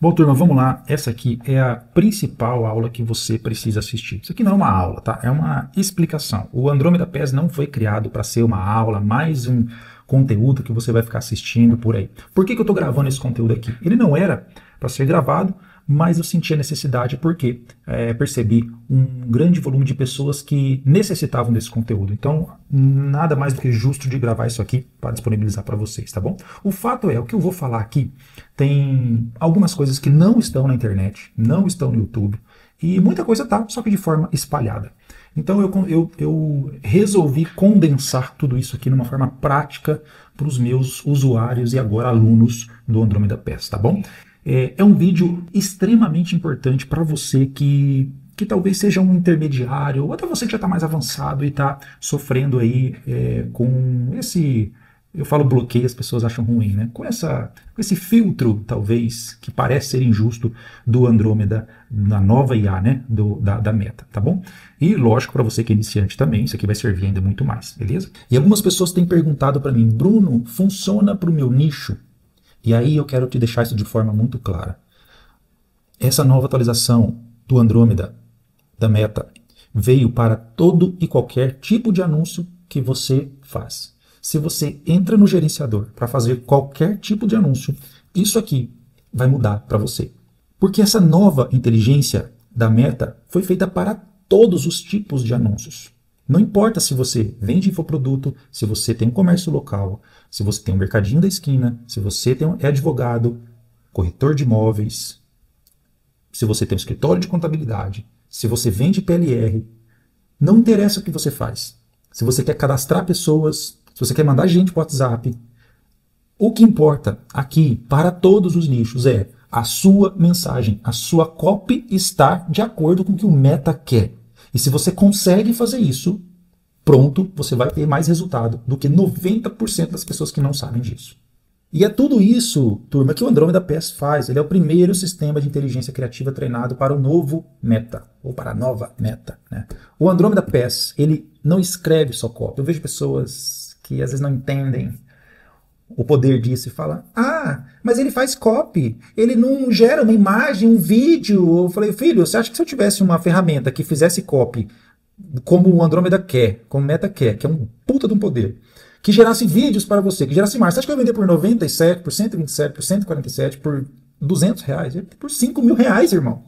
Bom, turma, vamos lá. Essa aqui é a principal aula que você precisa assistir. Isso aqui não é uma aula, tá? É uma explicação. O Andrômeda PES não foi criado para ser uma aula, mais um conteúdo que você vai ficar assistindo por aí. Por que eu estou gravando esse conteúdo aqui? Ele não era para ser gravado, mas eu senti a necessidade porque percebi um grande volume de pessoas que necessitavam desse conteúdo. Então, nada mais do que justo de gravar isso aqui para disponibilizar para vocês, tá bom? O fato é, o que eu vou falar aqui tem algumas coisas que não estão na internet, não estão no YouTube, e muita coisa tá, só que de forma espalhada. Então eu resolvi condensar tudo isso aqui numa forma prática para os meus usuários e agora alunos do Andrômeda PES, tá bom? É um vídeo extremamente importante para você que talvez seja um intermediário, ou até você que já está mais avançado e está sofrendo aí com esse, eu falo bloqueio, as pessoas acham ruim, né? Com esse filtro, talvez, que parece ser injusto do Andrômeda, na nova IA, né? Da Meta, tá bom? E lógico, para você que é iniciante também, isso aqui vai servir ainda muito mais, beleza? E algumas pessoas têm perguntado para mim, Bruno, funciona para o meu nicho? E aí eu quero te deixar isso de forma muito clara. Essa nova atualização do Andrômeda, da Meta, veio para todo e qualquer tipo de anúncio que você faz. Se você entra no gerenciador para fazer qualquer tipo de anúncio, isso aqui vai mudar para você. Porque essa nova inteligência da Meta foi feita para todos os tipos de anúncios. Não importa se você vende infoproduto, se você tem um comércio local, se você tem um mercadinho da esquina, se você é advogado, corretor de imóveis, se você tem um escritório de contabilidade, se você vende PLR, não interessa o que você faz. Se você quer cadastrar pessoas, se você quer mandar gente para o WhatsApp, o que importa aqui para todos os nichos é a sua mensagem, a sua copy estar de acordo com o que o Meta quer. E se você consegue fazer isso, pronto, você vai ter mais resultado do que 90% das pessoas que não sabem disso. E é tudo isso, turma, que o Andrômeda PES faz. Ele é o primeiro sistema de inteligência criativa treinado para o novo Meta, ou para a nova Meta, né? O Andrômeda PES, ele não escreve só cópia. Eu vejo pessoas que às vezes não entendem o poder disso e falam, mas ele faz copy, ele não gera uma imagem, um vídeo. Eu falei, filho, você acha que se eu tivesse uma ferramenta que fizesse copy como o Andrômeda quer, como o Meta quer, que é um puta de um poder, que gerasse vídeos para você, que gerasse imagens, você acha que eu ia vender por 97, por 127, por 147, por R$200? Por R$5.000, irmão.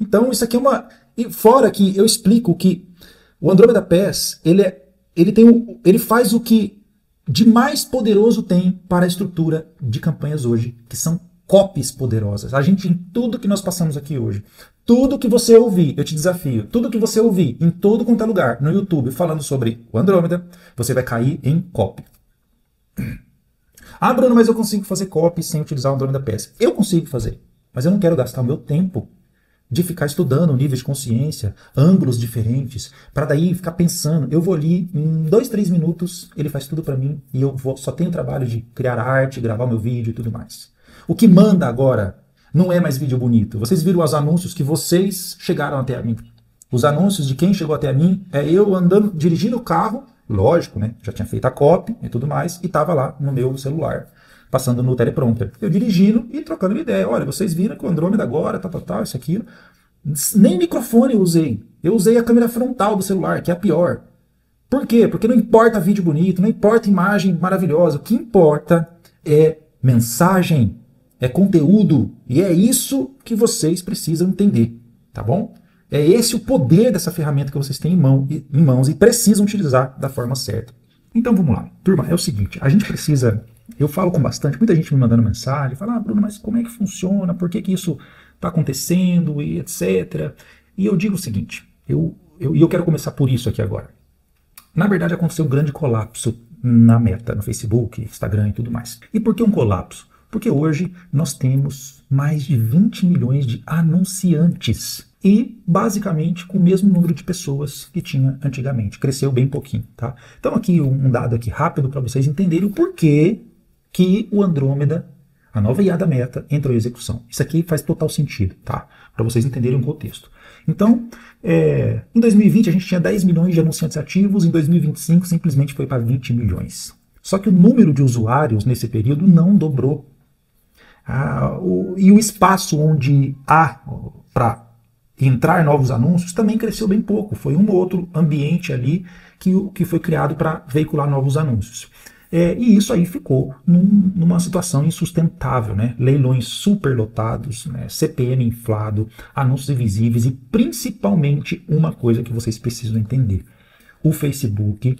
Então isso aqui é uma... E fora que eu explico que o Andrômeda PES, ele faz o que de mais poderoso tem para a estrutura de campanhas hoje, que são copies poderosas. A gente, em tudo que nós passamos aqui hoje, tudo que você ouvir, eu te desafio, tudo que você ouvir em todo quanto é lugar, no YouTube, falando sobre o Andrômeda, você vai cair em copy. Bruno, mas eu consigo fazer copy sem utilizar o Andrômeda PES. Eu consigo fazer, mas eu não quero gastar o meu tempo de ficar estudando níveis de consciência, ângulos diferentes, para daí ficar pensando. Eu vou ali, em 2, 3 minutos, ele faz tudo para mim, e eu só tenho o trabalho de criar arte, gravar o meu vídeo e tudo mais. O que manda agora não é mais vídeo bonito. Vocês viram os anúncios que vocês chegaram até a mim. Os anúncios de quem chegou até a mim é eu andando, dirigindo o carro, lógico, né? Já tinha feito a copy e tudo mais, e estava lá no meu celular, passando no teleprompter. Eu dirigindo e trocando uma ideia. Olha, vocês viram que o Andrômeda agora, tal, isso, aquilo. Nem microfone eu usei. Eu usei a câmera frontal do celular, que é a pior. Por quê? Porque não importa vídeo bonito, não importa imagem maravilhosa. O que importa é mensagem, é conteúdo. E é isso que vocês precisam entender, tá bom? É esse o poder dessa ferramenta que vocês têm em mãos e precisam utilizar da forma certa. Então vamos lá. Turma, é o seguinte, a gente precisa... Eu falo com bastante, muita gente me mandando mensagem, fala, Bruno, mas como é que funciona? Por que isso está acontecendo? E etc. E eu digo o seguinte, eu quero começar por isso aqui agora. Na verdade, aconteceu um grande colapso na Meta, no Facebook, Instagram e tudo mais. E por que um colapso? Porque hoje nós temos mais de 20 milhões de anunciantes e basicamente com o mesmo número de pessoas que tinha antigamente. Cresceu bem pouquinho, tá? Então aqui um dado aqui rápido para vocês entenderem o porquê que o Andrômeda, a nova IA da Meta, entrou em execução. Isso aqui faz total sentido, tá? Para vocês entenderem o contexto. Então, em 2020 a gente tinha 10 milhões de anunciantes ativos, em 2025 simplesmente foi para 20 milhões. Só que o número de usuários nesse período não dobrou. E o espaço onde há para entrar novos anúncios também cresceu bem pouco. Foi um outro ambiente ali que foi criado para veicular novos anúncios. E isso aí ficou numa situação insustentável, né? Leilões superlotados, né? CPM inflado, anúncios invisíveis e principalmente uma coisa que vocês precisam entender. O Facebook,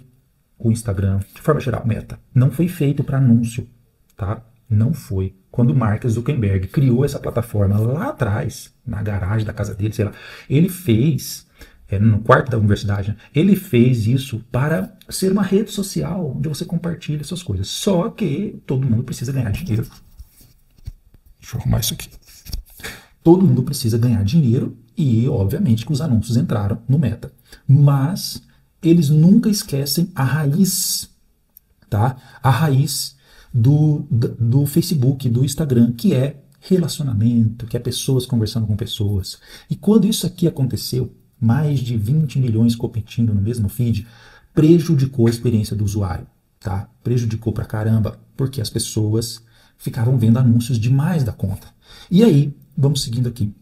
o Instagram, de forma geral, Meta, não foi feito para anúncio, tá? Não foi. Quando Mark Zuckerberg criou essa plataforma lá atrás, na garagem da casa dele, sei lá, ele fez, no quarto da universidade, né? Ele fez isso para ser uma rede social onde você compartilha suas coisas. Só que todo mundo precisa ganhar dinheiro. Deixa eu arrumar isso aqui. Todo mundo precisa ganhar dinheiro e, obviamente, que os anúncios entraram no Meta. Mas eles nunca esquecem a raiz, tá? A raiz do Facebook, do Instagram, que é relacionamento, que é pessoas conversando com pessoas. E quando isso aqui aconteceu, mais de 20 milhões competindo no mesmo feed, prejudicou a experiência do usuário, tá? Prejudicou pra caramba, porque as pessoas ficavam vendo anúncios demais da conta. E aí, vamos seguindo aqui.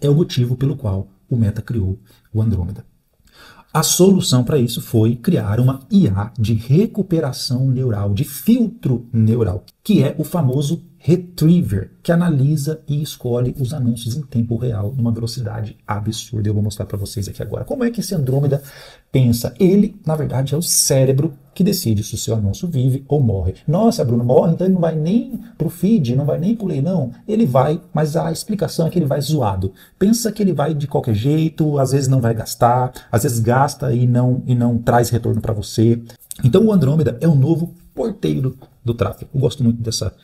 É o motivo pelo qual o Meta criou o Andrômeda. A solução para isso foi criar uma IA de recuperação neural, de filtro neural, que é o famoso Retriever, que analisa e escolhe os anúncios em tempo real, numa velocidade absurda. Eu vou mostrar para vocês aqui agora. Como é que esse Andrômeda pensa? Ele, na verdade, é o cérebro que decide se o seu anúncio vive ou morre. Nossa, Bruno, morre, então ele não vai nem para o feed, não vai nem para o leilão. Ele vai, mas a explicação é que ele vai zoado. Pensa que ele vai de qualquer jeito, às vezes não vai gastar, às vezes gasta e não traz retorno para você. Então o Andrômeda é o novo porteiro do tráfego. Eu gosto muito dessa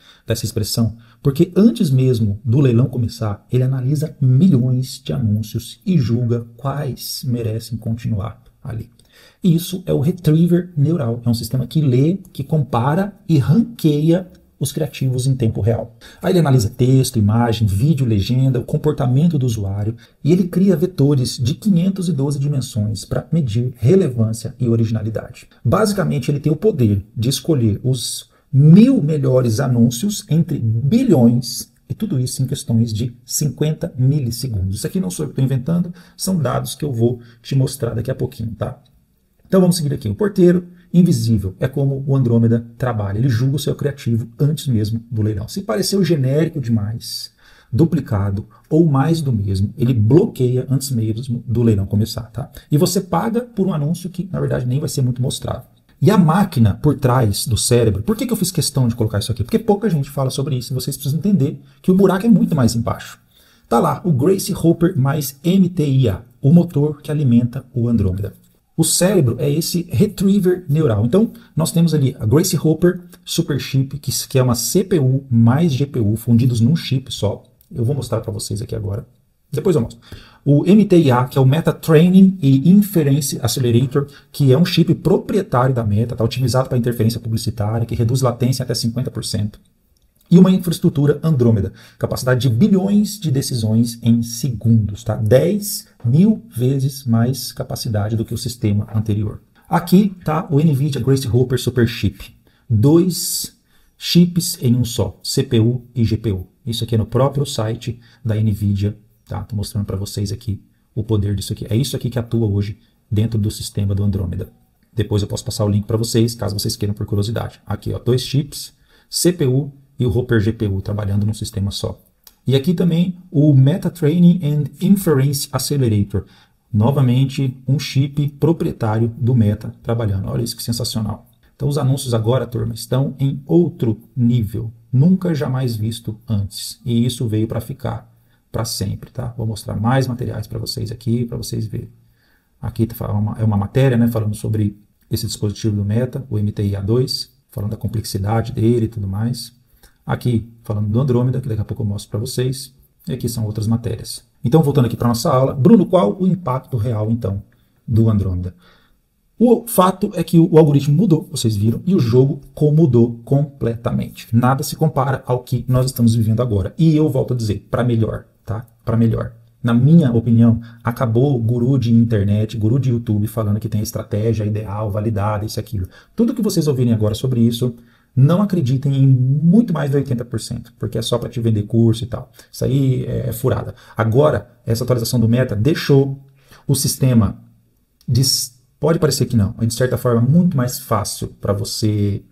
expressão, porque antes mesmo do leilão começar, ele analisa milhões de anúncios e julga quais merecem continuar ali. Isso é o Retriever neural, é um sistema que lê, que compara e ranqueia os criativos em tempo real. Aí ele analisa texto, imagem, vídeo, legenda, o comportamento do usuário e ele cria vetores de 512 dimensões para medir relevância e originalidade. Basicamente, ele tem o poder de escolher os 1000 melhores anúncios entre bilhões e tudo isso em questões de 50 milissegundos. Isso aqui não sou eu que estou inventando, são dados que eu vou te mostrar daqui a pouquinho, tá? Então vamos seguir aqui. O porteiro invisível é como o Andrômeda trabalha. Ele julga o seu criativo antes mesmo do leilão. Se pareceu genérico demais, duplicado ou mais do mesmo, ele bloqueia antes mesmo do leilão começar, tá? E você paga por um anúncio que, na verdade, nem vai ser muito mostrado. E a máquina por trás do cérebro, por que eu fiz questão de colocar isso aqui? Porque pouca gente fala sobre isso e vocês precisam entender que o buraco é muito mais embaixo. Tá lá, o Grace Hopper mais MTIA, o motor que alimenta o Andrômeda. O cérebro é esse retriever neural. Então, nós temos ali a Grace Hopper Superchip, que é uma CPU mais GPU fundidos num chip só. Eu vou mostrar para vocês aqui agora. Depois eu mostro. O MTIA, que é o Meta Training e Inference Accelerator, que é um chip proprietário da Meta, está otimizado para interferência publicitária, que reduz latência até 50%. E uma infraestrutura Andrômeda, capacidade de bilhões de decisões em segundos, tá? 10.000 vezes mais capacidade do que o sistema anterior. Aqui está o NVIDIA Grace Hopper Superchip. 2 chips em um só, CPU e GPU. Isso aqui é no próprio site da NVIDIA, tá? Estou mostrando para vocês aqui o poder disso aqui. É isso aqui que atua hoje dentro do sistema do Andrômeda. Depois eu posso passar o link para vocês, caso vocês queiram por curiosidade. Aqui, ó, 2 chips, CPU e o Hopper GPU trabalhando num sistema só. E aqui também o Meta Training and Inference Accelerator. Novamente, um chip proprietário do Meta trabalhando. Olha isso que sensacional. Então os anúncios agora, turma, estão em outro nível. Nunca jamais visto antes. E isso veio para ficar para sempre, tá? Vou mostrar mais materiais para vocês aqui, para vocês verem. Aqui é uma matéria, né, falando sobre esse dispositivo do Meta, o MTIA2, falando da complexidade dele e tudo mais. Aqui, falando do Andrômeda, que daqui a pouco eu mostro para vocês. E aqui são outras matérias. Então, voltando aqui para a nossa aula. Bruno, qual o impacto real, então, do Andrômeda? O fato é que o algoritmo mudou, vocês viram, e o jogo mudou completamente. Nada se compara ao que nós estamos vivendo agora. E eu volto a dizer, para melhor, tá? Para melhor. Na minha opinião, acabou o guru de internet, guru de YouTube falando que tem a estratégia ideal, validada, isso e aquilo. Tudo que vocês ouvirem agora sobre isso Não acreditem em muito mais de 80%, porque é só para te vender curso e tal. Isso aí é furada. Agora, essa atualização do Meta deixou o sistema, pode parecer que não, mas de certa forma muito mais fácil para você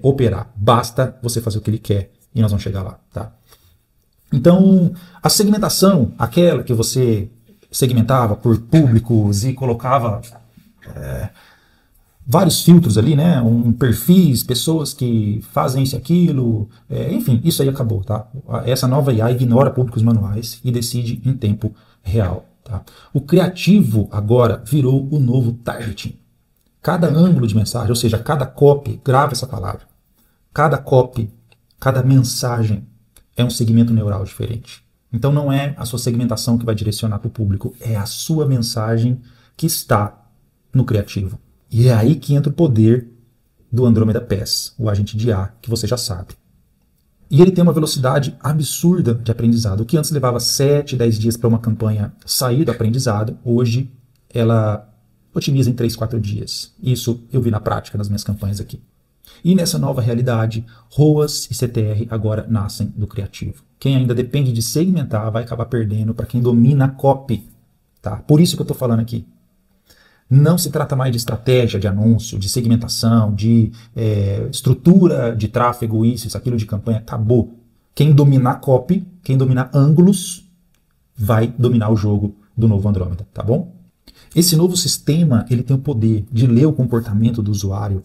operar. Basta você fazer o que ele quer e nós vamos chegar lá, tá? Então, a segmentação, aquela que você segmentava por públicos e colocava vários filtros ali, né? Perfis, pessoas que fazem isso e aquilo, enfim, isso aí acabou, tá? Essa nova IA ignora públicos manuais e decide em tempo real, tá? O criativo agora virou o novo targeting. Cada ângulo de mensagem, ou seja, cada copy, grava essa palavra, cada copy, cada mensagem é um segmento neural diferente. Então não é a sua segmentação que vai direcionar para o público, é a sua mensagem que está no criativo. E é aí que entra o poder do Andromeda PES, o agente de IA, que você já sabe. E ele tem uma velocidade absurda de aprendizado. O que antes levava 7, 10 dias para uma campanha sair do aprendizado, hoje ela otimiza em 3, 4 dias. Isso eu vi na prática nas minhas campanhas aqui. E nessa nova realidade, ROAS e CTR agora nascem do criativo. Quem ainda depende de segmentar vai acabar perdendo para quem domina a copy. Tá? Por isso que eu estou falando aqui. Não se trata mais de estratégia de anúncio, de segmentação, de estrutura de tráfego, isso, aquilo de campanha. Acabou. Quem dominar copy, quem dominar ângulos, vai dominar o jogo do novo Andromeda, tá bom? Esse novo sistema, ele tem o poder de ler o comportamento do usuário.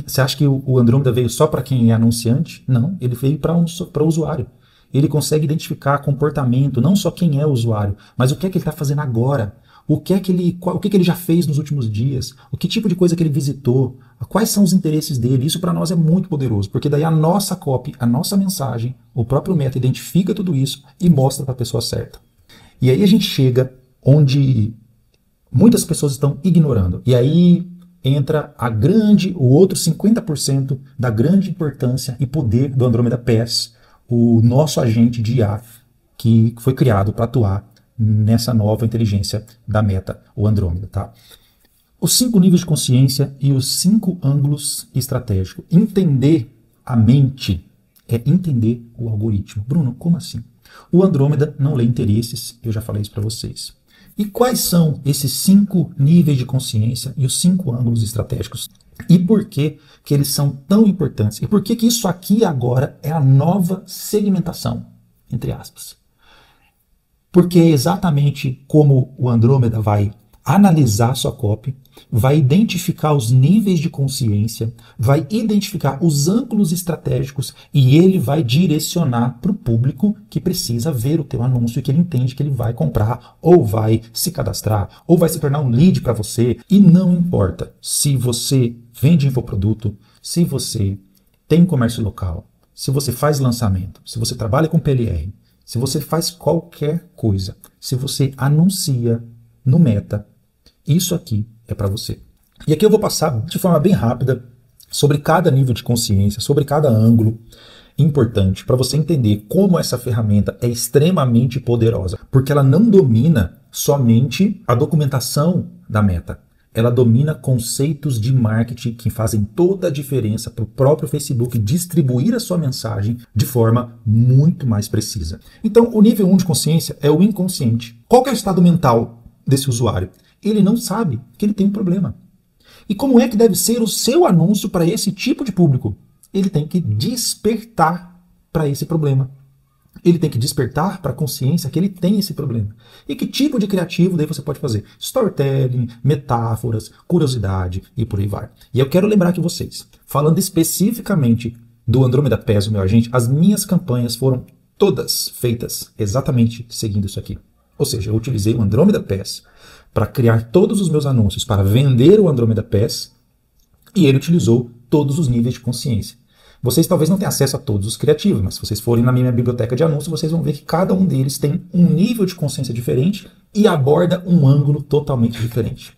Você acha que o Andromeda veio só para quem é anunciante? Não, ele veio para o usuário. Ele consegue identificar comportamento, não só quem é o usuário, mas o que é que ele está fazendo agora. O que ele já fez nos últimos dias, o que tipo de coisa que ele visitou, quais são os interesses dele. Isso para nós é muito poderoso, porque daí a nossa copy, a nossa mensagem, o próprio Meta identifica tudo isso e mostra para a pessoa certa. E aí a gente chega onde muitas pessoas estão ignorando. E aí entra o outro 50% da grande importância e poder do Andromeda PES, o nosso agente de IA que foi criado para atuar nessa nova inteligência da Meta, o Andromeda, tá? Os 5 níveis de consciência e os 5 ângulos estratégicos. Entender a mente é entender o algoritmo. Bruno, como assim? O Andromeda não lê interesses, eu já falei isso para vocês. E quais são esses 5 níveis de consciência e os 5 ângulos estratégicos? E por que eles são tão importantes? E por que isso aqui agora é a nova segmentação, entre aspas? Porque é exatamente como o Andromeda vai analisar sua copy, vai identificar os níveis de consciência, vai identificar os ângulos estratégicos e ele vai direcionar para o público que precisa ver o teu anúncio e que ele entende que ele vai comprar ou vai se cadastrar ou vai se tornar um lead para você. E não importa se você vende infoproduto, se você tem comércio local, se você faz lançamento, se você trabalha com PLR, se você faz qualquer coisa, se você anuncia no Meta, isso aqui é para você. E aqui eu vou passar de forma bem rápida sobre cada nível de consciência, sobre cada ângulo importante, para você entender como essa ferramenta é extremamente poderosa. Porque ela não domina somente a documentação da Meta. Ela domina conceitos de marketing que fazem toda a diferença para o próprio Facebook distribuir a sua mensagem de forma muito mais precisa. Então, o nível 1 de consciência é o inconsciente. Qual que é o estado mental desse usuário? Ele não sabe que ele tem um problema. E como é que deve ser o seu anúncio para esse tipo de público? Ele tem que despertar para esse problema. Ele tem que despertar para a consciência que ele tem esse problema. E que tipo de criativo daí você pode fazer? Storytelling, metáforas, curiosidade e por aí vai. E eu quero lembrar que vocês, falando especificamente do Andromeda PES, o meu agente, as minhas campanhas foram todas feitas exatamente seguindo isso aqui. Ou seja, eu utilizei o Andromeda PES para criar todos os meus anúncios, para vender o Andromeda PES, e ele utilizou todos os níveis de consciência. Vocês talvez não tenham acesso a todos os criativos, mas se vocês forem na minha biblioteca de anúncios, vocês vão ver que cada um deles tem um nível de consciência diferente e aborda um ângulo totalmente diferente.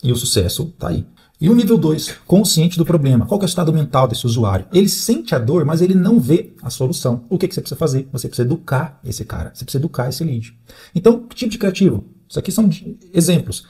E o sucesso está aí. E o nível 2, consciente do problema. Qual que é o estado mental desse usuário? Ele sente a dor, mas ele não vê a solução. O que você precisa fazer? Você precisa educar esse cara, você precisa educar esse lead. Então, que tipo de criativo? Isso aqui são exemplos.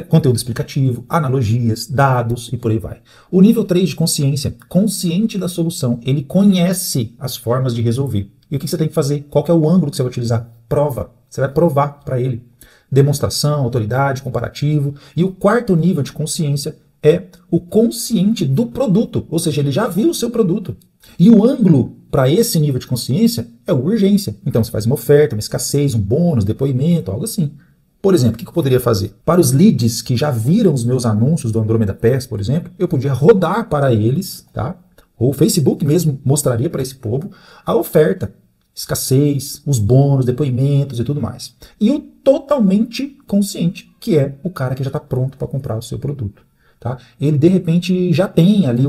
conteúdo explicativo, analogias, dados e por aí vai. O nível 3 de consciência, consciente da solução, ele conhece as formas de resolver. E o que você tem que fazer? Qual que é o ângulo que você vai utilizar? Prova. Você vai provar para ele. Demonstração, autoridade, comparativo. E o quarto nível de consciência é o consciente do produto, ou seja, ele já viu o seu produto. E o ângulo para esse nível de consciência é a urgência. Então você faz uma oferta, uma escassez, um bônus, depoimento, algo assim. Por exemplo, o que eu poderia fazer? Para os leads que já viram os meus anúncios do Andromeda Pass, por exemplo, eu podia rodar para eles, tá? Ou o Facebook mesmo mostraria para esse povo a oferta, escassez, os bônus, depoimentos e tudo mais. E o totalmente consciente, que é o cara que já está pronto para comprar o seu produto. Tá? Ele de repente já tem ali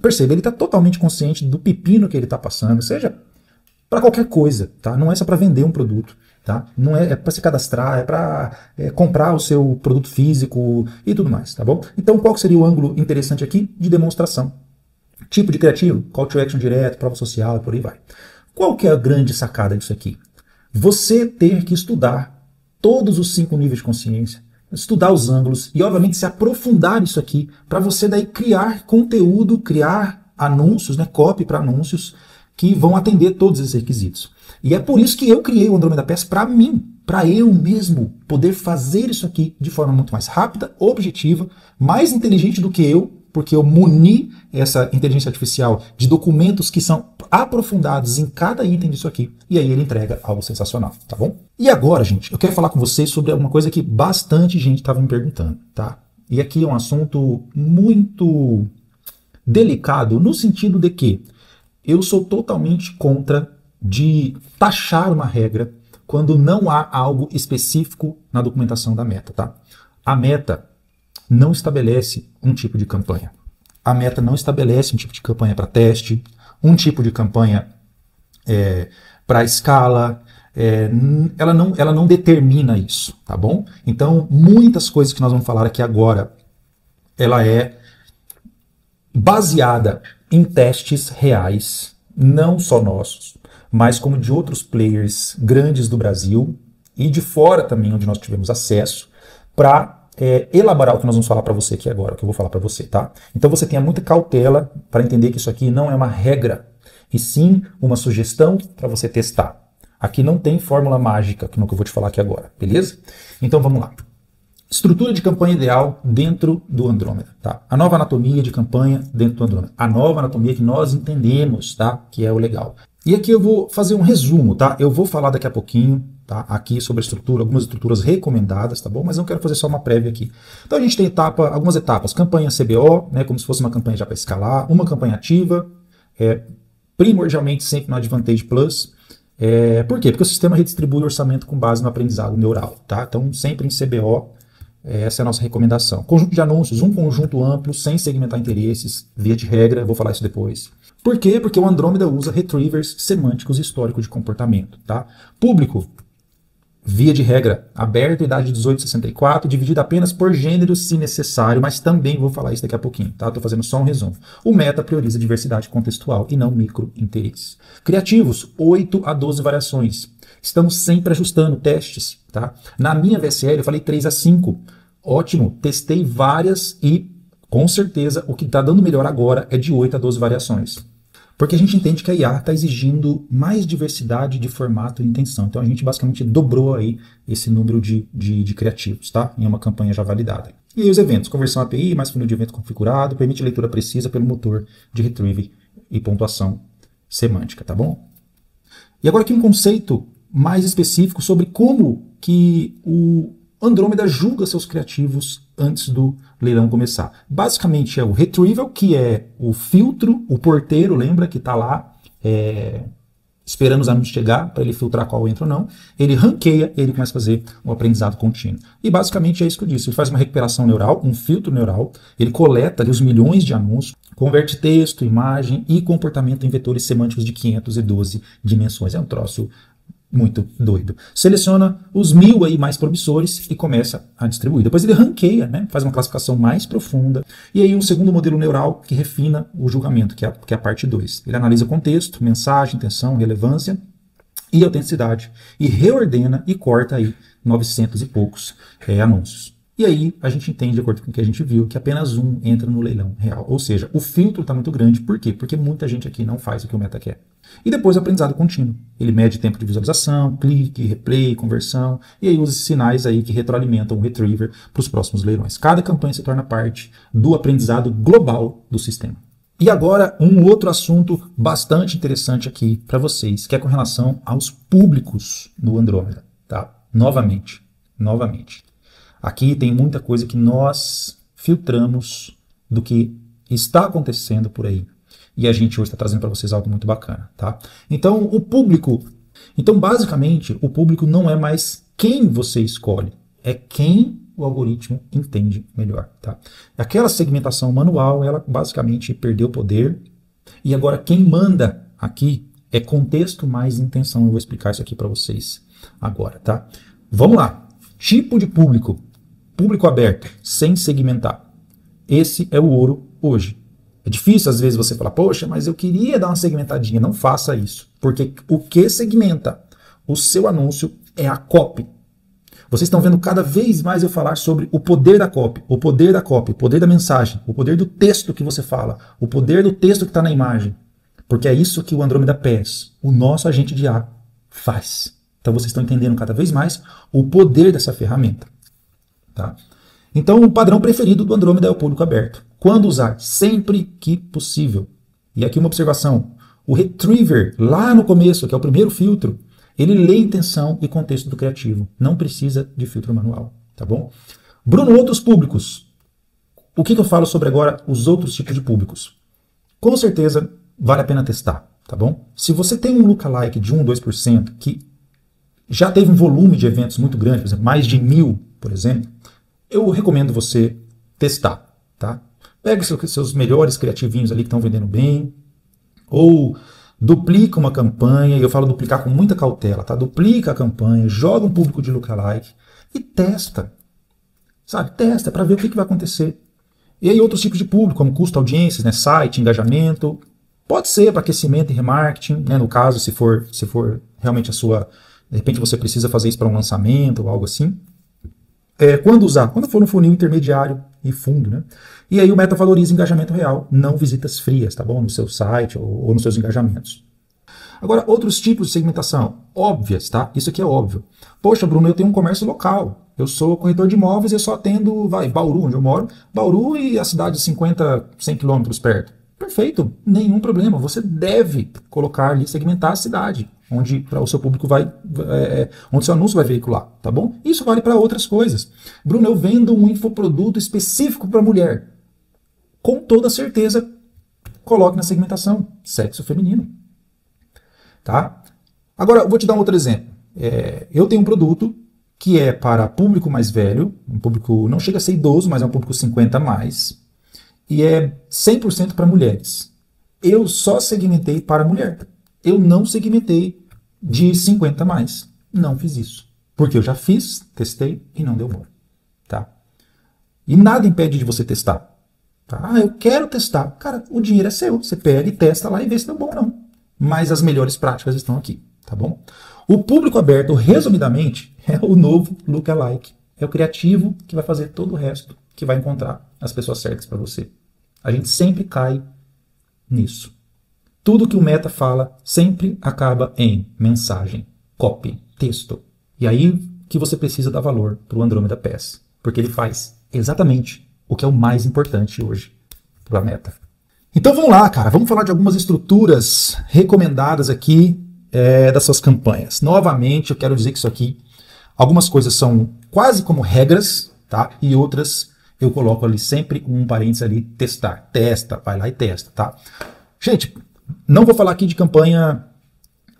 percebe, ele está totalmente consciente do pepino que ele está passando, seja para qualquer coisa, tá? Não é só para vender um produto. Tá? Não é para se cadastrar, é para comprar o seu produto físico e tudo mais, tá bom? Então qual seria o ângulo interessante aqui? De demonstração. Tipo de criativo, call to action direto, prova social e por aí vai. Qual que é a grande sacada disso aqui? Você ter que estudar todos os 5 níveis de consciência, estudar os ângulos e obviamente se aprofundar nisso aqui para você daí criar conteúdo, criar anúncios, né, copy para anúncios que vão atender todos esses requisitos. E é por isso que eu criei o Andromeda Pass para mim, para eu mesmo poder fazer isso aqui de forma muito mais rápida, objetiva, mais inteligente do que eu, porque eu muni essa inteligência artificial de documentos que são aprofundados em cada item disso aqui, e aí ele entrega algo sensacional, tá bom? E agora, gente, eu quero falar com vocês sobre uma coisa que bastante gente estava me perguntando, tá? E aqui é um assunto muito delicado, no sentido de que eu sou totalmente contra de taxar uma regra quando não há algo específico na documentação da Meta, tá? A Meta não estabelece um tipo de campanha. A Meta não estabelece um tipo de campanha para teste, um tipo de campanha para escala, ela não determina isso, tá bom? Então, muitas coisas que nós vamos falar aqui agora, ela é baseada em testes reais, não só nossos, mas como de outros players grandes do Brasil e de fora também, onde nós tivemos acesso, para elaborar o que nós vamos falar para você aqui agora, o que eu vou falar para você, tá? Então você tenha muita cautela para entender que isso aqui não é uma regra, e sim uma sugestão para você testar. Aqui não tem fórmula mágica, que é o que eu vou te falar aqui agora, beleza? Então vamos lá. Estrutura de campanha ideal dentro do Andromeda, tá? A nova anatomia de campanha dentro do Andromeda. A nova anatomia que nós entendemos, tá? Que é o legal. E aqui eu vou fazer um resumo, tá? Eu vou falar daqui a pouquinho, tá? Aqui sobre a estrutura, algumas estruturas recomendadas, tá bom? Mas eu quero fazer só uma prévia aqui. Então a gente tem algumas etapas. Campanha CBO, né? Como se fosse uma campanha já para escalar. Uma campanha ativa, primordialmente sempre no Advantage Plus. Por quê? Porque o sistema redistribui o orçamento com base no aprendizado neural, tá? Então sempre em CBO, essa é a nossa recomendação. Conjunto de anúncios, um conjunto amplo, sem segmentar interesses, via de regra, vou falar isso depois. Por quê? Porque o Andromeda usa retrievers semânticos e histórico de comportamento, tá? Público, via de regra, aberto, idade de 18 a 64, dividido apenas por gênero se necessário, mas também vou falar isso daqui a pouquinho, tá? Estou fazendo só um resumo. O Meta prioriza diversidade contextual e não micro-interesse. Criativos, 8 a 12 variações. Estamos sempre ajustando testes, tá? Na minha VSL eu falei 3 a 5. Ótimo, testei várias e com certeza o que está dando melhor agora é de 8 a 12 variações. Porque a gente entende que a IA está exigindo mais diversidade de formato e intenção. Então a gente basicamente dobrou aí esse número de criativos, tá? Em uma campanha já validada. E aí os eventos, conversão API, mais funil de evento configurado, permite leitura precisa pelo motor de retrieve e pontuação semântica, tá bom? E agora aqui um conceito mais específico sobre como que o Andromeda julga seus criativos antes do leilão começar. Basicamente é o retrieval, que é o filtro, o porteiro, lembra que está lá esperando os anúncios chegar para ele filtrar qual entra ou não. Ele ranqueia, ele começa a fazer um aprendizado contínuo. E basicamente é isso que eu disse. Ele faz uma recuperação neural, um filtro neural, ele coleta ali os milhões de anúncios, converte texto, imagem e comportamento em vetores semânticos de 512 dimensões. É um troço muito doido. Seleciona os 1000 aí mais promissores e começa a distribuir. Depois ele ranqueia, né? Faz uma classificação mais profunda. E aí um segundo modelo neural que refina o julgamento, que é a parte 2. Ele analisa contexto, mensagem, intenção, relevância e autenticidade, e reordena e corta aí 900 e poucos anúncios. E aí a gente entende, de acordo com o que a gente viu, que apenas um entra no leilão real. Ou seja, o filtro está muito grande. Por quê? Porque muita gente aqui não faz o que o Meta quer. E depois o aprendizado contínuo. Ele mede tempo de visualização, clique, replay, conversão, e aí usa esses sinais aí que retroalimentam o retriever para os próximos leilões. Cada campanha se torna parte do aprendizado global do sistema. E agora um outro assunto bastante interessante aqui para vocês, que é com relação aos públicos do Andrômeda. Tá? Novamente. Aqui tem muita coisa que nós filtramos do que está acontecendo por aí. E a gente hoje está trazendo para vocês algo muito bacana, tá? Então, basicamente, o público não é mais quem você escolhe, é quem o algoritmo entende melhor, tá? Aquela segmentação manual, ela basicamente perdeu poder, e agora quem manda aqui é contexto mais intenção. Eu vou explicar isso aqui para vocês agora, tá? Vamos lá. Tipo de público. Público aberto, sem segmentar. Esse é o ouro hoje. É difícil às vezes você falar, poxa, mas eu queria dar uma segmentadinha. Não faça isso. Porque o que segmenta o seu anúncio é a copy. Vocês estão vendo cada vez mais eu falar sobre o poder da copy, o poder da copy, o poder da mensagem, o poder do texto que você fala, o poder do texto que está na imagem. Porque é isso que o Andrômeda PES, o nosso agente de IA, faz. Então vocês estão entendendo cada vez mais o poder dessa ferramenta. Tá? Então, o padrão preferido do Andrômeda é o público aberto. Quando usar? Sempre que possível. E aqui uma observação. O retriever, lá no começo, que é o primeiro filtro, ele lê intenção e contexto do criativo. Não precisa de filtro manual. Tá bom? Bruno, outros públicos. O que eu falo sobre agora os outros tipos de públicos? Com certeza, vale a pena testar. Tá bom? Se você tem um lookalike de 1, 2%, que já teve um volume de eventos muito grande, por exemplo, mais de 1000, por exemplo, eu recomendo você testar, tá? Pega os seus melhores criativinhos ali que estão vendendo bem, ou duplica uma campanha, e eu falo duplicar com muita cautela, tá? Duplica a campanha, joga um público de lookalike e testa, sabe? Testa para ver o que vai acontecer. E aí outros tipos de público, como custo, audiências, né? Site, engajamento, pode ser para aquecimento e remarketing, né? No caso, se for realmente a sua, de repente você precisa fazer isso para um lançamento ou algo assim. Quando usar? Quando for no funil intermediário e fundo, né? E aí o Meta valoriza engajamento real, não visitas frias, tá bom? No seu site ou nos seus engajamentos. Agora, outros tipos de segmentação, óbvias, tá? Isso aqui é óbvio. Poxa, Bruno, eu tenho um comércio local. Eu sou corretor de imóveis e eu só atendo, Bauru, onde eu moro. Bauru e a cidade de 50, 100 quilômetros perto. Perfeito, nenhum problema. Você deve colocar ali, segmentar a cidade, onde o seu público onde seu anúncio vai veicular, tá bom? Isso vale para outras coisas. Bruno, eu vendo um infoproduto específico para mulher. Com toda certeza, coloque na segmentação, sexo feminino. Tá? Agora, eu vou te dar um outro exemplo. Eu tenho um produto que é para público mais velho, um público não chega a ser idoso, mas é um público 50 a mais, e é 100% para mulheres. Eu só segmentei para mulher. Eu não segmentei de 50 a mais. Não fiz isso. Porque eu já fiz, testei e não deu bom. Tá? E nada impede de você testar. Tá? Ah, eu quero testar. Cara, o dinheiro é seu. Você pega e testa lá e vê se deu bom ou não. Mas as melhores práticas estão aqui. Tá bom? O público aberto, resumidamente, é o novo lookalike. É o criativo que vai fazer todo o resto, que vai encontrar as pessoas certas para você. A gente sempre cai nisso. Tudo que o Meta fala sempre acaba em mensagem, copy, texto. E aí que você precisa dar valor para o Andrômeda PES. Porque ele faz exatamente o que é o mais importante hoje para a Meta. Então vamos lá, cara. Vamos falar de algumas estruturas recomendadas aqui das suas campanhas. Novamente, eu quero dizer que isso aqui, algumas coisas são quase como regras, tá? E outras eu coloco ali sempre um parênteses ali, testar. Testa, vai lá e testa, tá? Gente, não vou falar aqui de campanha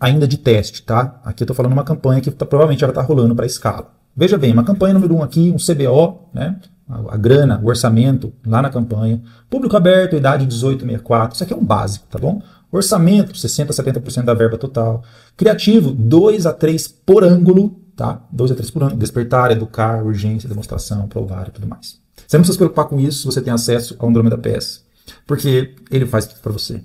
ainda de teste, tá? Aqui eu tô falando uma campanha que provavelmente ela tá rolando para escala. Veja bem, uma campanha número 1 aqui, um CBO, né? A grana, o orçamento lá na campanha. Público aberto, idade 18 a 64. Isso aqui é um básico, tá bom? Orçamento, 60 a 70% da verba total. Criativo, 2 a 3 por ângulo, tá? 2 a 3 por ângulo. Despertar, educar, urgência, demonstração, provar e tudo mais. Você não precisa se preocupar com isso se você tem acesso ao Andrômeda PES, porque ele faz tudo para você.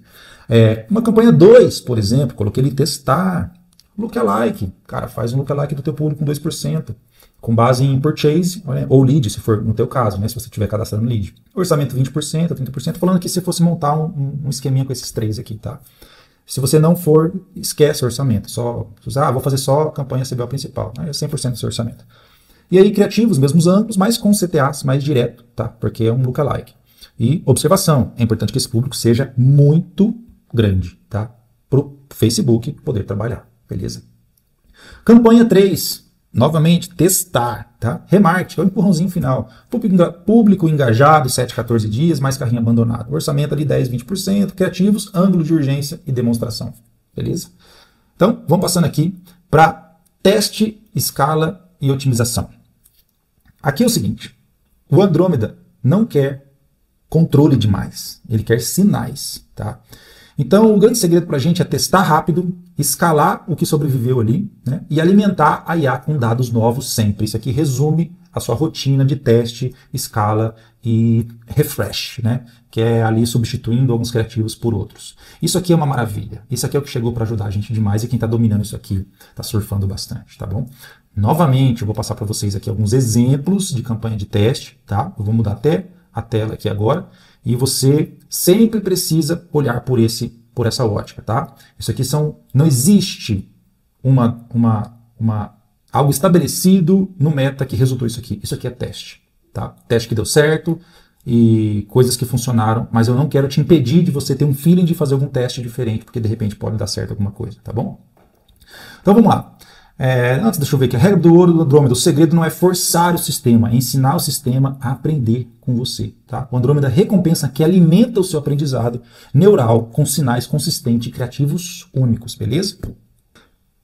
Uma campanha 2, por exemplo, coloquei ele testar. Lookalike, cara, faz um lookalike do teu público com 2%, com base em purchase, né, ou lead, se for no teu caso, né, se você estiver cadastrando lead. Orçamento 20%, 30%, falando que se fosse montar um esqueminha com esses três aqui, tá? Se você não for, esquece o orçamento. Vou fazer só campanha CBO principal. É 100% do seu orçamento. E aí, criativos, mesmos amplos, mas com CTAs mais direto, tá? Porque é um lookalike. E observação, é importante que esse público seja muito grande, tá? Para o Facebook poder trabalhar, beleza? Campanha 3, novamente, testar, tá? Remarketing, é o empurrãozinho final. Público engajado, 7, 14 dias, mais carrinho abandonado. Orçamento ali 10, 20%, criativos, ângulo de urgência e demonstração, beleza? Então, vamos passando aqui para teste, escala e otimização. Aqui é o seguinte, o Andrômeda não quer controle demais, ele quer sinais, tá? Então, o grande segredo para a gente é testar rápido, escalar o que sobreviveu ali, né, e alimentar a IA com dados novos sempre. Isso aqui resume a sua rotina de teste, escala e refresh, né, que é ali substituindo alguns criativos por outros. Isso aqui é uma maravilha. Isso aqui é o que chegou para ajudar a gente demais e quem está dominando isso aqui está surfando bastante, tá bom? Novamente, eu vou passar para vocês aqui alguns exemplos de campanha de teste, tá? Eu vou mudar até a tela aqui agora. E você sempre precisa olhar por essa ótica, tá? Isso aqui não existe algo estabelecido no meta que resultou isso aqui. Isso aqui é teste, tá? Teste que deu certo e coisas que funcionaram, mas eu não quero te impedir de você ter um feeling de fazer algum teste diferente, porque de repente pode dar certo alguma coisa, tá bom? Então vamos lá. Antes, deixa eu ver aqui, a regra do ouro do Andrômeda, o segredo não é forçar o sistema, é ensinar o sistema a aprender com você. Tá? O Andrômeda recompensa que alimenta o seu aprendizado neural com sinais consistentes e criativos únicos, beleza?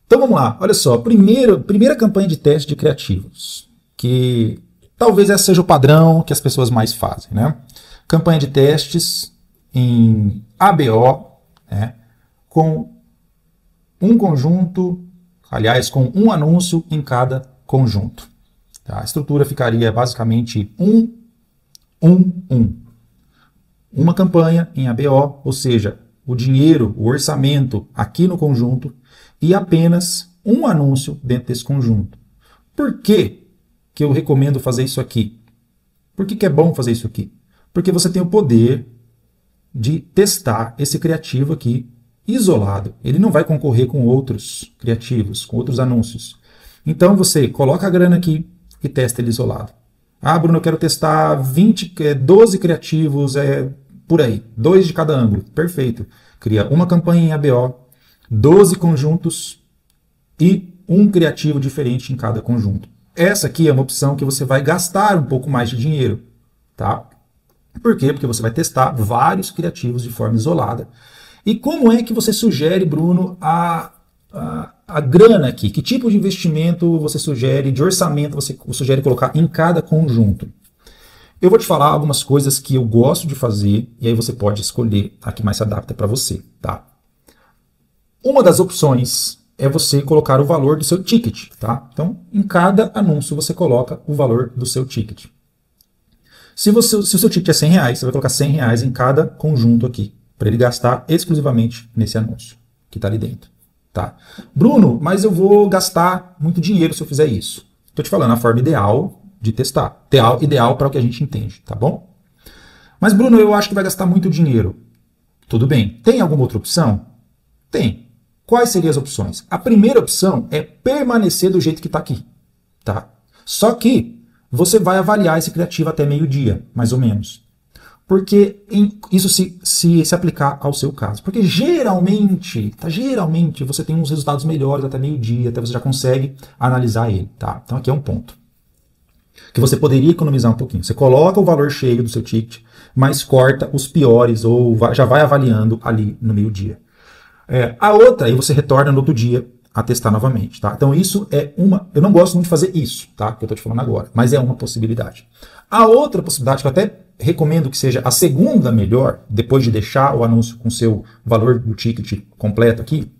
Então vamos lá, olha só, primeira campanha de teste de criativos, que talvez esse seja o padrão que as pessoas mais fazem, né? Campanha de testes em ABO, né, com um conjunto... Aliás, com um anúncio em cada conjunto. Tá? A estrutura ficaria basicamente 1, 1, 1. Uma campanha em ABO, ou seja, o dinheiro, o orçamento aqui no conjunto e apenas um anúncio dentro desse conjunto. Por que eu recomendo fazer isso aqui? Por que é bom fazer isso aqui? Porque você tem o poder de testar esse criativo aqui isolado. Ele não vai concorrer com outros criativos, com outros anúncios. Então você coloca a grana aqui e testa ele isolado. Ah, Bruno, eu quero testar 12 criativos, por aí, 2 de cada ângulo. Perfeito. Cria uma campanha em ABO, 12 conjuntos e um criativo diferente em cada conjunto. Essa aqui é uma opção que você vai gastar um pouco mais de dinheiro, tá? Por quê? Porque você vai testar vários criativos de forma isolada. E como é que você sugere, Bruno, a grana aqui? Que tipo de investimento você sugere, de orçamento você sugere colocar em cada conjunto? Eu vou te falar algumas coisas que eu gosto de fazer e aí você pode escolher a que mais se adapta para você, tá? Uma das opções é você colocar o valor do seu ticket, tá? Então, em cada anúncio você coloca o valor do seu ticket. Se o seu ticket é R$100, você vai colocar R$100 em cada conjunto aqui, para ele gastar exclusivamente nesse anúncio que está ali dentro. Tá? Bruno, mas eu vou gastar muito dinheiro se eu fizer isso. Estou te falando a forma ideal de testar. Ideal para o que a gente entende, tá bom? Mas Bruno, eu acho que vai gastar muito dinheiro. Tudo bem. Tem alguma outra opção? Tem. Quais seriam as opções? A primeira opção é permanecer do jeito que está aqui. Tá? Só que você vai avaliar esse criativo até meio-dia, mais ou menos. Porque isso se aplicar ao seu caso. Porque geralmente você tem uns resultados melhores até meio-dia, até você já consegue analisar ele. Tá? Então aqui é um ponto. Que você poderia economizar um pouquinho. Você coloca o valor cheio do seu ticket, mas corta os piores, ou já vai avaliando ali no meio-dia. A outra, aí você retorna no outro dia a testar novamente. Tá? Então isso é uma... Eu não gosto muito de fazer isso, tá? Que eu estou te falando agora, mas é uma possibilidade. A outra possibilidade, que eu até recomendo que seja a segunda melhor, depois de deixar o anúncio com seu valor do ticket completo aqui,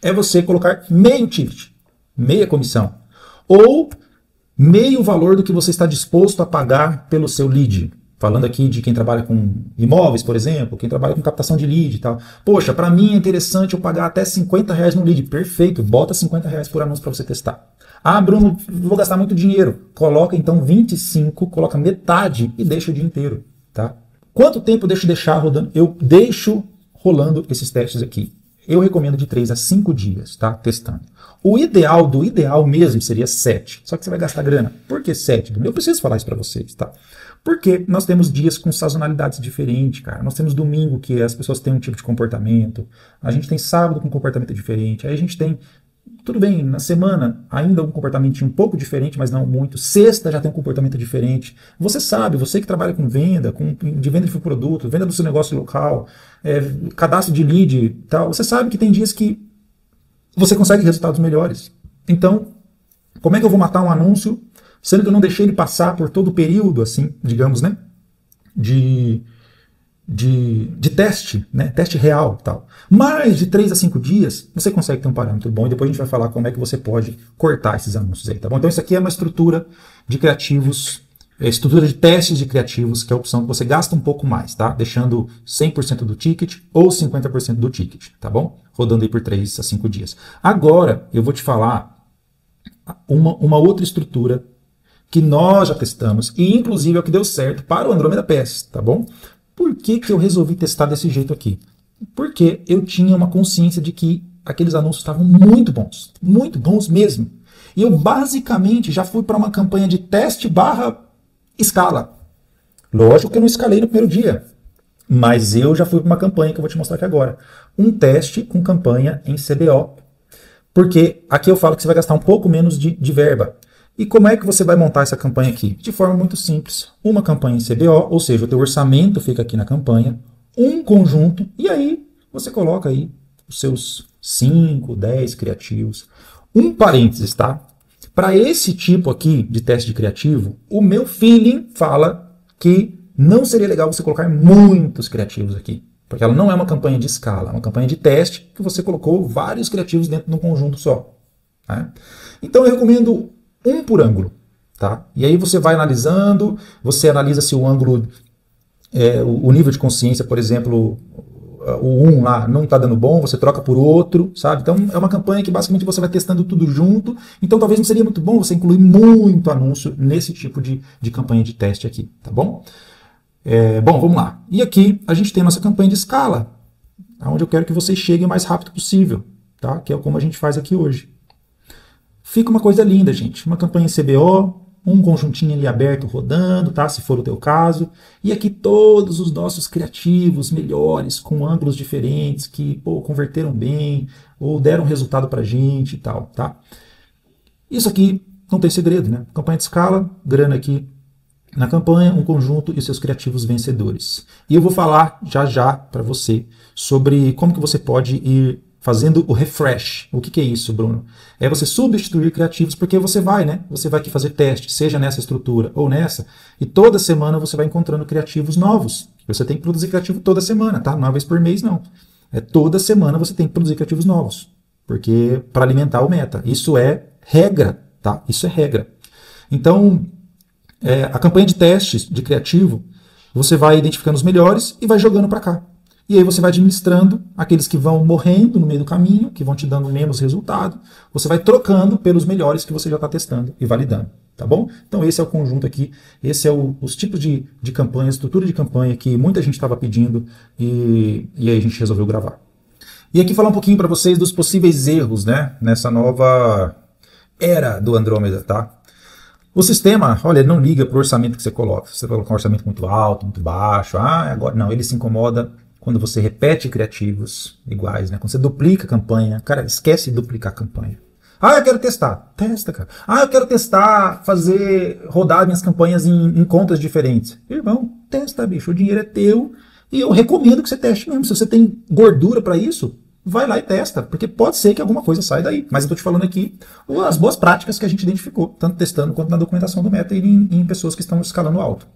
é você colocar meio ticket, meia comissão, ou meio valor do que você está disposto a pagar pelo seu lead. Falando aqui de quem trabalha com imóveis, por exemplo, quem trabalha com captação de lead e tal. Poxa, para mim é interessante eu pagar até R$ 50 no lead. Perfeito, bota R$ 50 por anúncio para você testar. Ah, Bruno, vou gastar muito dinheiro. Coloca então 25, coloca metade e deixa o dia inteiro, tá? Quanto tempo eu deixar rodando? Eu deixo rolando esses testes aqui. Eu recomendo de 3 a 5 dias, tá? Testando. O ideal do ideal mesmo seria 7. Só que você vai gastar grana. Por que 7? Eu preciso falar isso para vocês, tá? Porque nós temos dias com sazonalidades diferentes, cara. Nós temos domingo que as pessoas têm um tipo de comportamento. A gente tem sábado com comportamento diferente. Aí a gente tem, tudo bem, na semana ainda um comportamento um pouco diferente, mas não muito. Sexta já tem um comportamento diferente. Você sabe, você que trabalha com venda, de venda de produto, venda do seu negócio local, cadastro de lead e tal, você sabe que tem dias que você consegue resultados melhores. Então, como é que eu vou matar um anúncio, sendo que eu não deixei ele passar por todo o período, assim, digamos, né, de teste, né, teste real e tal. Mais de 3 a 5 dias, você consegue ter um parâmetro bom, e depois a gente vai falar como é que você pode cortar esses anúncios aí, tá bom? Então isso aqui é uma estrutura de criativos, estrutura de testes de criativos, que é a opção que você gasta um pouco mais, tá? Deixando 100% do ticket ou 50% do ticket, tá bom? Rodando aí por 3 a 5 dias. Agora, eu vou te falar uma outra estrutura que nós já testamos, e inclusive é o que deu certo para o Andromeda Pass, tá bom? Por que eu resolvi testar desse jeito aqui? Porque eu tinha uma consciência de que aqueles anúncios estavam muito bons mesmo. E eu basicamente já fui para uma campanha de teste barra escala. Lógico que eu não escalei no primeiro dia, mas eu já fui para uma campanha que eu vou te mostrar aqui agora. Um teste com campanha em CBO. Porque aqui eu falo que você vai gastar um pouco menos de verba. E como é que você vai montar essa campanha aqui? De forma muito simples. Uma campanha em CBO, ou seja, o teu orçamento fica aqui na campanha, um conjunto, e aí você coloca aí os seus 5, 10 criativos. Um parênteses, tá? Para esse tipo aqui de teste de criativo, o meu feeling fala que não seria legal você colocar muitos criativos aqui. Porque ela não é uma campanha de escala, é uma campanha de teste que você colocou vários criativos dentro de um conjunto só. Tá? Então eu recomendo um por ângulo. Tá? E aí você vai analisando, você analisa se o ângulo, o nível de consciência, por exemplo, o 1 lá não está dando bom, você troca por outro, sabe? Então é uma campanha que basicamente você vai testando tudo junto, então talvez não seria muito bom você incluir muito anúncio nesse tipo de campanha de teste aqui, tá bom? Bom, vamos lá. E aqui a gente tem a nossa campanha de escala, onde eu quero que vocês cheguem o mais rápido possível, tá? Que é como a gente faz aqui hoje. Fica uma coisa linda, gente. Uma campanha em CBO, um conjuntinho ali aberto rodando, tá? Se for o teu caso. E aqui todos os nossos criativos melhores, com ângulos diferentes, que converteram bem, ou deram resultado pra gente e tal, tá? Isso aqui não tem segredo, né? Campanha de escala, grana aqui na campanha, um conjunto e seus criativos vencedores. E eu vou falar já para você sobre como que você pode ir fazendo o refresh. O que é isso, Bruno? É você substituir criativos, porque você vai, né? Você vai aqui fazer teste, seja nessa estrutura ou nessa, e toda semana você vai encontrando criativos novos. Você tem que produzir criativo toda semana, tá? Não é uma vez por mês, não. Toda semana você tem que produzir criativos novos, porque para alimentar o meta. Isso é regra, tá? Isso é regra. Então, a campanha de testes de criativo, você vai identificando os melhores e vai jogando para cá. E aí você vai administrando aqueles que vão morrendo no meio do caminho, que vão te dando menos resultado. Você vai trocando pelos melhores que você já está testando e validando, tá bom? Então esse é o conjunto aqui, esse é os tipos de campanha, estrutura de campanha que muita gente estava pedindo e aí a gente resolveu gravar. E aqui falar um pouquinho para vocês dos possíveis erros, né, nessa nova era do Andromeda, tá? O sistema, olha, ele não liga para o orçamento que você coloca. Você coloca um orçamento muito alto, muito baixo. Agora não, ele se incomoda quando você repete criativos iguais, né? Quando você duplica a campanha. Cara, esquece de duplicar a campanha. Eu quero testar. Testa, cara. Eu quero testar, rodar minhas campanhas em contas diferentes. Irmão, testa, bicho. O dinheiro é teu e eu recomendo que você teste mesmo. Se você tem gordura para isso, vai lá e testa, porque pode ser que alguma coisa saia daí. Mas eu estou te falando aqui as boas práticas que a gente identificou, tanto testando quanto na documentação do meta e em pessoas que estão escalando alto.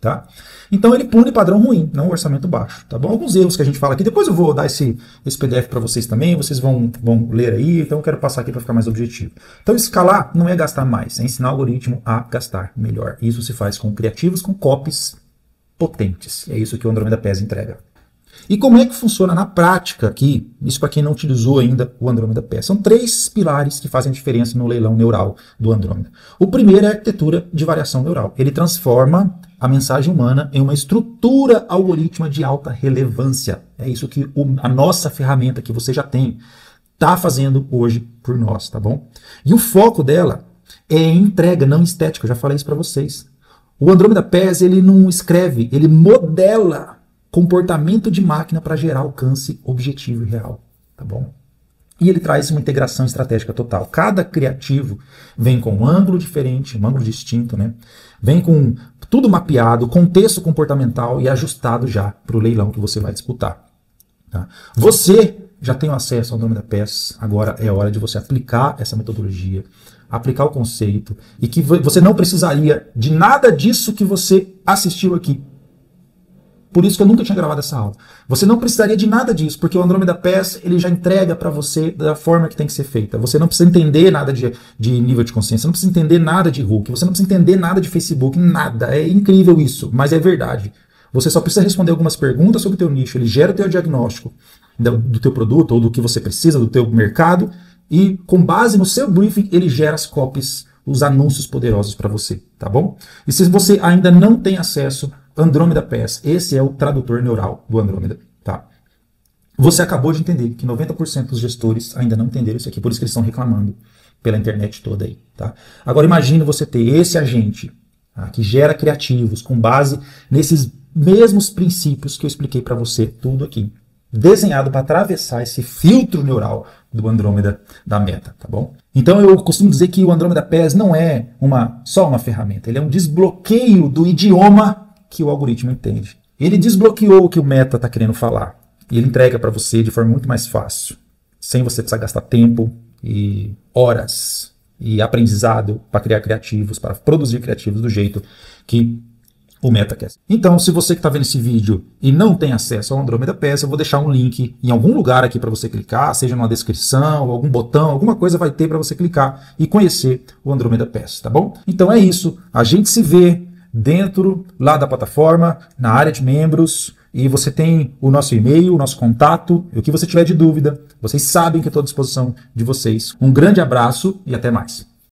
Tá? Então ele pune padrão ruim, não orçamento baixo. Tá bom? Alguns erros que a gente fala aqui, depois eu vou dar esse PDF para vocês também, vocês vão ler aí, então eu quero passar aqui para ficar mais objetivo. Então escalar não é gastar mais, é ensinar o algoritmo a gastar melhor. Isso se faz com criativos, com copies potentes. É isso que o Andromeda PES entrega. E como é que funciona na prática aqui? Isso para quem não utilizou ainda o Andromeda PES. São 3 pilares que fazem diferença no leilão neural do Andromeda. O primeiro é a arquitetura de variação neural. Ele transforma a mensagem humana em uma estrutura algorítmica de alta relevância. É isso que a nossa ferramenta que você já tem está fazendo hoje por nós, tá bom? E o foco dela é em entrega, não estética. Eu já falei isso para vocês. O Andromeda PES, ele não escreve, ele modela comportamento de máquina para gerar alcance objetivo e real, tá bom? E ele traz uma integração estratégica total. Cada criativo vem com um ângulo diferente, um ângulo distinto, né? Vem com tudo mapeado, contexto comportamental e ajustado já para o leilão que você vai disputar. Tá? Você já tem acesso ao Andromeda PES, agora é hora de você aplicar essa metodologia, aplicar o conceito, e que você não precisaria de nada disso que você assistiu aqui. Por isso que eu nunca tinha gravado essa aula. Você não precisaria de nada disso, porque o Andromeda PES ele já entrega para você da forma que tem que ser feita. Você não precisa entender nada de nível de consciência, você não precisa entender nada de Hook, você não precisa entender nada de Facebook, nada. É incrível isso, mas é verdade. Você só precisa responder algumas perguntas sobre o teu nicho, ele gera o teu diagnóstico do teu produto ou do que você precisa, do teu mercado, e com base no seu briefing, ele gera as copies, os anúncios poderosos para você, tá bom? E se você ainda não tem acesso Andromeda PES, esse é o tradutor neural do Andromeda, tá? Você acabou de entender que 90% dos gestores ainda não entenderam isso aqui, por isso que eles estão reclamando pela internet toda aí, tá? Agora imagine você ter esse agente, tá, que gera criativos com base nesses mesmos princípios que eu expliquei para você tudo aqui, desenhado para atravessar esse filtro neural do Andromeda da Meta, tá bom? Então eu costumo dizer que o Andromeda PES não é só uma ferramenta, ele é um desbloqueio do idioma que o algoritmo entende. Ele desbloqueou o que o Meta está querendo falar. E ele entrega para você de forma muito mais fácil, sem você precisar gastar tempo e horas e aprendizado para criar criativos, para produzir criativos do jeito que o Meta quer. Então, se você que está vendo esse vídeo e não tem acesso ao Andromeda PES, eu vou deixar um link em algum lugar aqui para você clicar, seja numa descrição, algum botão, alguma coisa vai ter para você clicar e conhecer o Andromeda PES, tá bom? Então é isso, a gente se vê dentro lá da plataforma, na área de membros, e você tem o nosso e-mail, o nosso contato, e o que você tiver de dúvida, vocês sabem que eu estou à disposição de vocês. Um grande abraço e até mais.